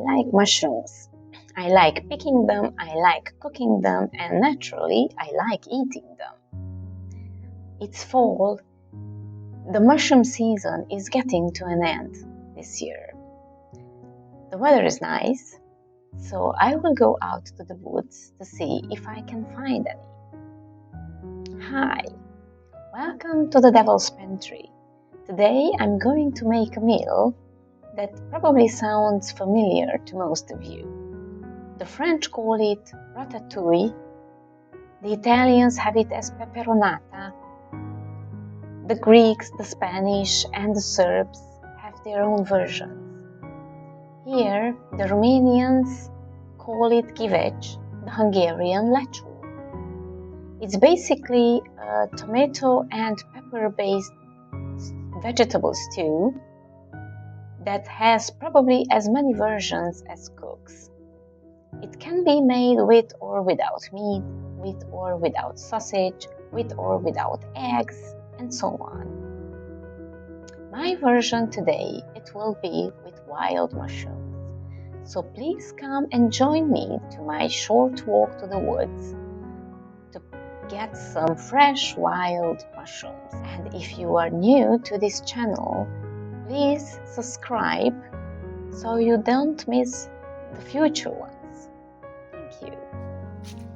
like mushrooms. I like picking them, I like cooking them, and naturally, I like eating them. It's fall. The mushroom season is getting to an end this year. The weather is nice, so I will go out to the woods to see if I can find any. Hi, welcome to the Devil's Pantry. Today I'm going to make a meal that probably sounds familiar to most of you. The French call it ratatouille, the Italians have it as peperonata, the Greeks, the Spanish, and the Serbs have their own versions. Here, the Romanians call it Ghiveci, the Hungarian Lecsó. It's basically a tomato and pepper-based vegetable stew that has probably as many versions as cooks. It can be made with or without meat, with or without sausage, with or without eggs, and so on. My version today, it will be with wild mushrooms. So please come and join me to my short walk to the woods to get some fresh wild mushrooms. And if you are new to this channel, please subscribe so you don't miss the future ones. Thank you.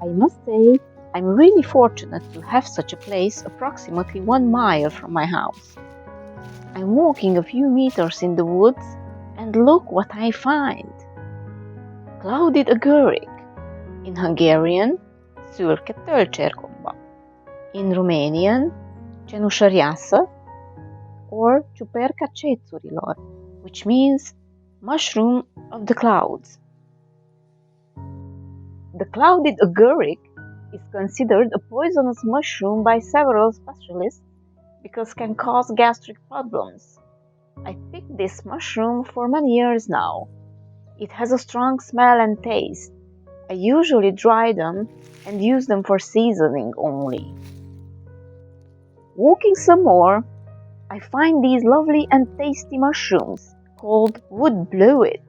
I must say, I'm really fortunate to have such a place approximately 1 mile from my house. I'm walking a few meters in the woods and look what I find. Clouded agaric, in Hungarian, szürke tölcsérgomba, in Romanian, cenușărioasă, or ciuperca cețurilor, which means mushroom of the clouds. The clouded agaric is considered a poisonous mushroom by several specialists because can cause gastric problems. I picked this mushroom for many years now. It has a strong smell and taste. I usually dry them and use them for seasoning only. Walking some more, I find these lovely and tasty mushrooms called wood blewit,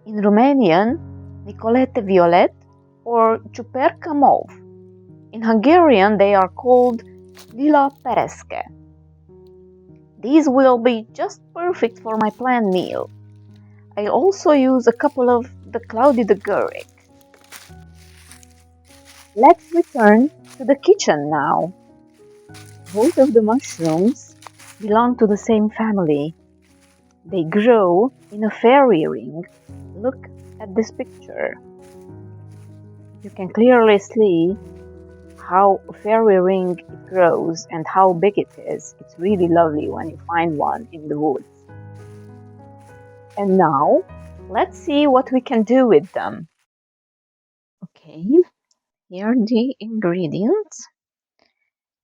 in Romanian, Nicolete violet or ciuperca mauve. In Hungarian, they are called lila pereske. These will be just perfect for my planned meal. I also use a couple of the clouded agaric. Let's return to the kitchen now. Both of the mushrooms belong to the same family. They grow in a fairy ring. Look at this picture. You can clearly see how a fairy ring it grows and how big it is. It's really lovely when you find one in the woods. And now, let's see what we can do with them. Okay, here are the ingredients.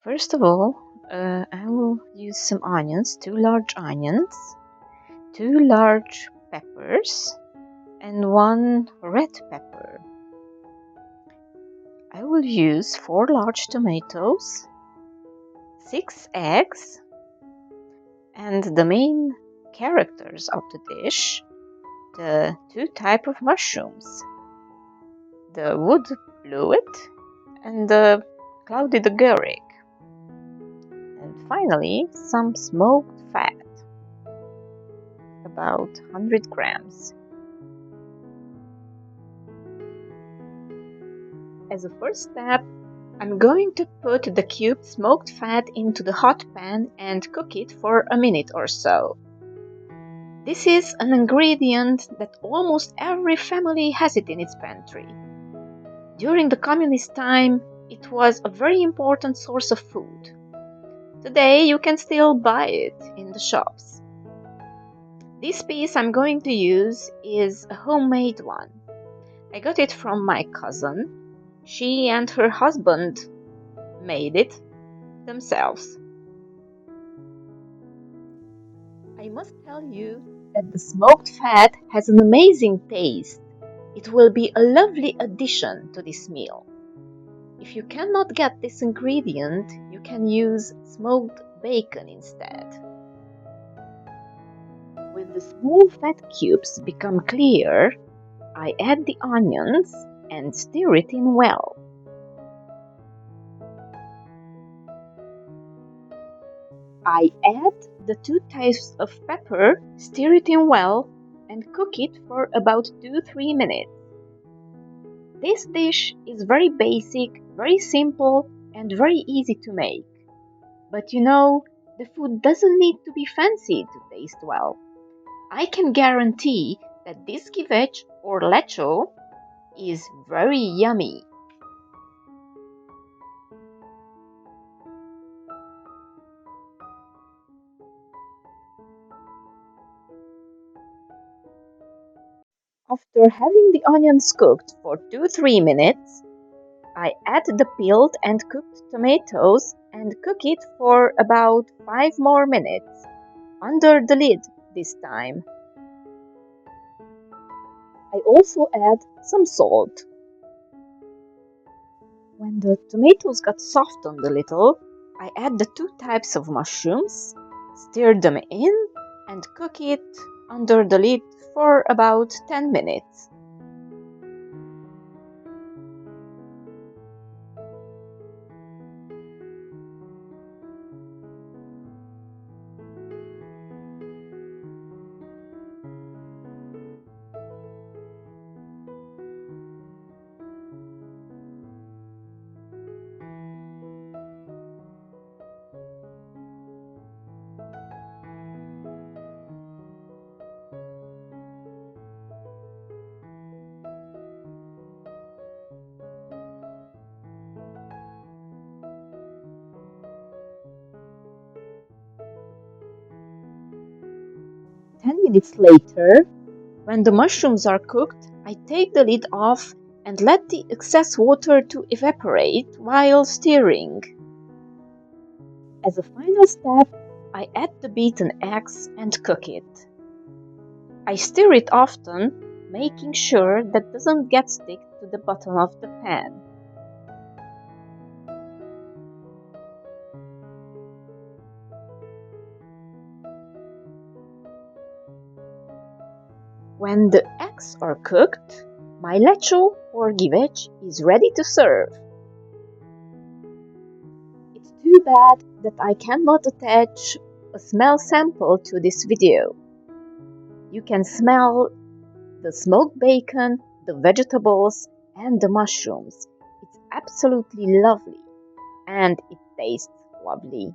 First of all, I will use some onions, 2 large onions, 2 large peppers, and 1 red pepper. I will use 4 large tomatoes, 6 eggs, and the main characters of the dish, the 2 types of mushrooms, the wood blewit and the clouded agaric, and finally some smoked fat, about 100 grams. As a first step, I'm going to put the cubed smoked fat into the hot pan and cook it for a minute or so. This is an ingredient that almost every family has it in its pantry. During the communist time, it was a very important source of food. Today, you can still buy it in the shops. This piece I'm going to use is a homemade one. I got it from my cousin. She and her husband made it themselves. I must tell you that the smoked fat has an amazing taste. It will be a lovely addition to this meal. If you cannot get this ingredient, you can use smoked bacon instead. When the small fat cubes become clear, I add the onions and stir it in well. I add the 2 types of pepper, stir it in well, and cook it for about 2-3 minutes. This dish is very basic, very simple, and very easy to make. But you know, the food doesn't need to be fancy to taste well. I can guarantee that this Ghiveci or Lecsó is very yummy. After having the onions cooked for 2-3 minutes, I add the peeled and cooked tomatoes and cook it for about 5 more minutes, under the lid this time. I also add some salt. When the tomatoes got softened a little, I add the 2 types of mushrooms, stir them in, and cook it under the lid for about 10 minutes. Ten minutes later, when the mushrooms are cooked, I take the lid off and let the excess water to evaporate while stirring. As a final step, I add the beaten eggs and cook it. I stir it often, making sure that doesn't get stick to the bottom of the pan. When the eggs are cooked, my lecsó or Ghiveci is ready to serve. It's too bad that I cannot attach a smell sample to this video. You can smell the smoked bacon, the vegetables, and the mushrooms. It's absolutely lovely, and it tastes lovely.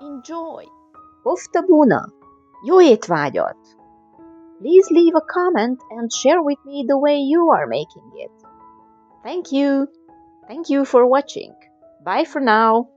Enjoy! Pofta buna! Jó étvágyat! Please leave a comment and share with me the way you are making it. Thank you! Thank you for watching. Bye for now!